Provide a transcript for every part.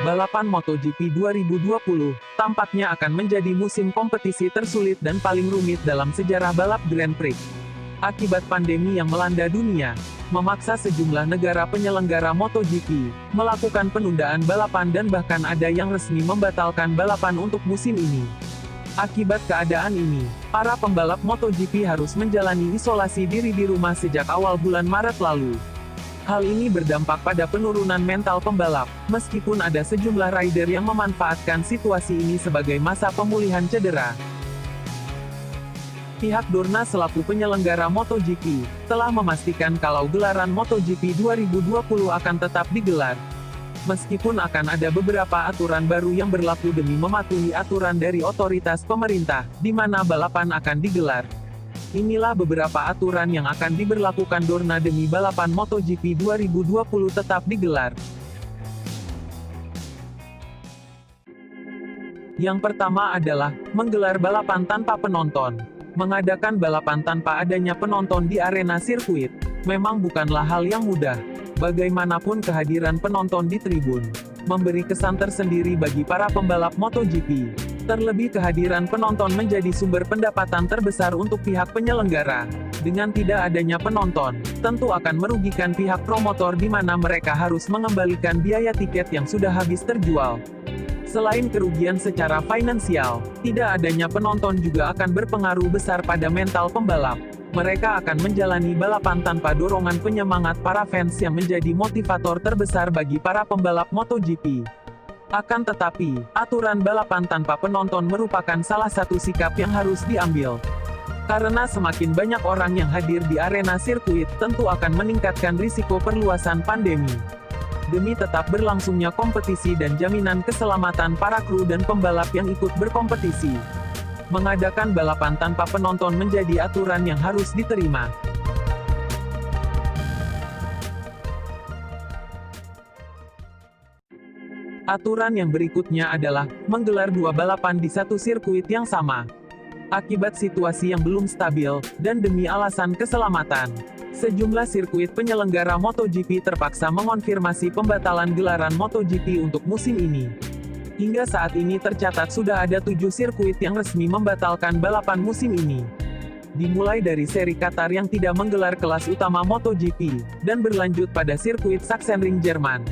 Balapan MotoGP 2020 tampaknya akan menjadi musim kompetisi tersulit dan paling rumit dalam sejarah balap Grand Prix. Akibat pandemi yang melanda dunia, memaksa sejumlah negara penyelenggara MotoGP melakukan penundaan balapan dan bahkan ada yang resmi membatalkan balapan untuk musim ini. Akibat keadaan ini, para pembalap MotoGP harus menjalani isolasi diri di rumah sejak awal bulan Maret lalu. Hal ini berdampak pada penurunan mental pembalap, meskipun ada sejumlah rider yang memanfaatkan situasi ini sebagai masa pemulihan cedera. Pihak Dorna selaku penyelenggara MotoGP, telah memastikan kalau gelaran MotoGP 2020 akan tetap digelar. Meskipun akan ada beberapa aturan baru yang berlaku demi mematuhi aturan dari otoritas pemerintah, di mana balapan akan digelar. Inilah beberapa aturan yang akan diberlakukan Dorna demi balapan MotoGP 2020 tetap digelar. Yang pertama adalah, menggelar balapan tanpa penonton. Mengadakan balapan tanpa adanya penonton di arena sirkuit, memang bukanlah hal yang mudah. Bagaimanapun kehadiran penonton di tribun, memberi kesan tersendiri bagi para pembalap MotoGP. Terlebih kehadiran penonton menjadi sumber pendapatan terbesar untuk pihak penyelenggara. Dengan tidak adanya penonton, tentu akan merugikan pihak promotor di mana mereka harus mengembalikan biaya tiket yang sudah habis terjual. Selain kerugian secara finansial, tidak adanya penonton juga akan berpengaruh besar pada mental pembalap. Mereka akan menjalani balapan tanpa dorongan penyemangat para fans yang menjadi motivator terbesar bagi para pembalap MotoGP. Akan tetapi, aturan balapan tanpa penonton merupakan salah satu sikap yang harus diambil. Karena semakin banyak orang yang hadir di arena sirkuit, tentu akan meningkatkan risiko perluasan pandemi. Demi tetap berlangsungnya kompetisi dan jaminan keselamatan para kru dan pembalap yang ikut berkompetisi, mengadakan balapan tanpa penonton menjadi aturan yang harus diterima. Aturan yang berikutnya adalah, menggelar dua balapan di satu sirkuit yang sama. Akibat situasi yang belum stabil, dan demi alasan keselamatan, sejumlah sirkuit penyelenggara MotoGP terpaksa mengonfirmasi pembatalan gelaran MotoGP untuk musim ini. Hingga saat ini tercatat sudah ada 7 sirkuit yang resmi membatalkan balapan musim ini. Dimulai dari seri Qatar yang tidak menggelar kelas utama MotoGP, dan berlanjut pada sirkuit Sachsenring Jerman,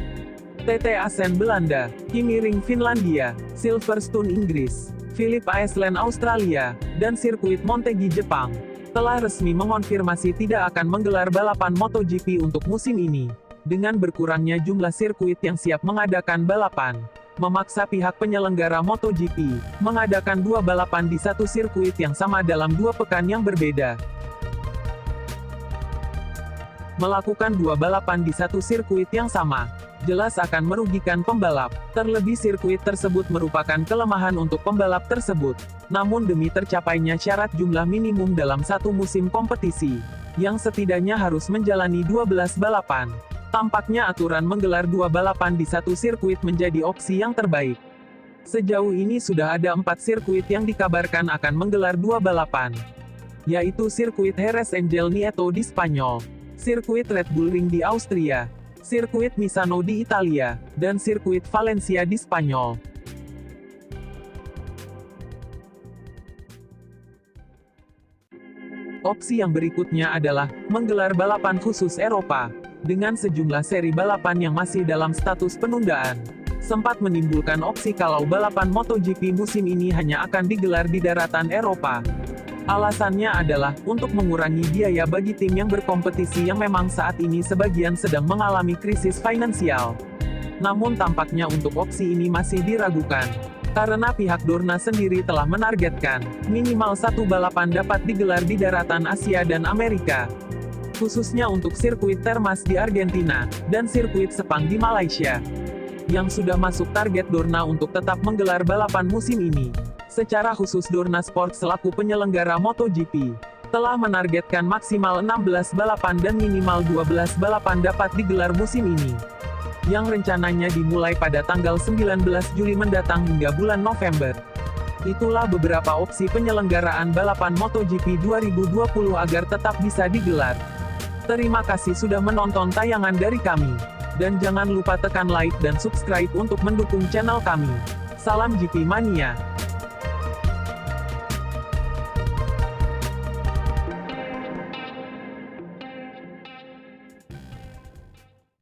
TT Assen Belanda, Kimi-Ring Finlandia, Silverstone Inggris, Phillip Island Australia, dan sirkuit Motegi Jepang, telah resmi mengonfirmasi tidak akan menggelar balapan MotoGP untuk musim ini. Dengan berkurangnya jumlah sirkuit yang siap mengadakan balapan, memaksa pihak penyelenggara MotoGP mengadakan dua balapan di satu sirkuit yang sama dalam 2 pekan yang berbeda. Melakukan dua balapan di satu sirkuit yang sama, jelas akan merugikan pembalap. Terlebih sirkuit tersebut merupakan kelemahan untuk pembalap tersebut. Namun demi tercapainya syarat jumlah minimum dalam satu musim kompetisi, yang setidaknya harus menjalani 12 balapan, tampaknya aturan menggelar dua balapan di satu sirkuit menjadi opsi yang terbaik. Sejauh ini sudah ada 4 sirkuit yang dikabarkan akan menggelar dua balapan, yaitu sirkuit Jerez Angel Nieto di Spanyol, sirkuit Red Bull Ring di Austria, sirkuit Misano di Italia, dan sirkuit Valencia di Spanyol. Opsi yang berikutnya adalah, menggelar balapan khusus Eropa, dengan sejumlah seri balapan yang masih dalam status penundaan. Sempat menimbulkan opsi kalau balapan MotoGP musim ini hanya akan digelar di daratan Eropa. Alasannya adalah, untuk mengurangi biaya bagi tim yang berkompetisi yang memang saat ini sebagian sedang mengalami krisis finansial. Namun tampaknya untuk opsi ini masih diragukan. Karena pihak Dorna sendiri telah menargetkan, minimal 1 balapan dapat digelar di daratan Asia dan Amerika. Khususnya untuk sirkuit Termas di Argentina, dan sirkuit Sepang di Malaysia, yang sudah masuk target Dorna untuk tetap menggelar balapan musim ini. Secara khusus Dorna Sport selaku penyelenggara MotoGP, telah menargetkan maksimal 16 balapan dan minimal 12 balapan dapat digelar musim ini, yang rencananya dimulai pada tanggal 19 Juli mendatang hingga bulan November. Itulah beberapa opsi penyelenggaraan balapan MotoGP 2020 agar tetap bisa digelar. Terima kasih sudah menonton tayangan dari kami. Dan jangan lupa tekan like dan subscribe untuk mendukung channel kami. Salam GP Mania!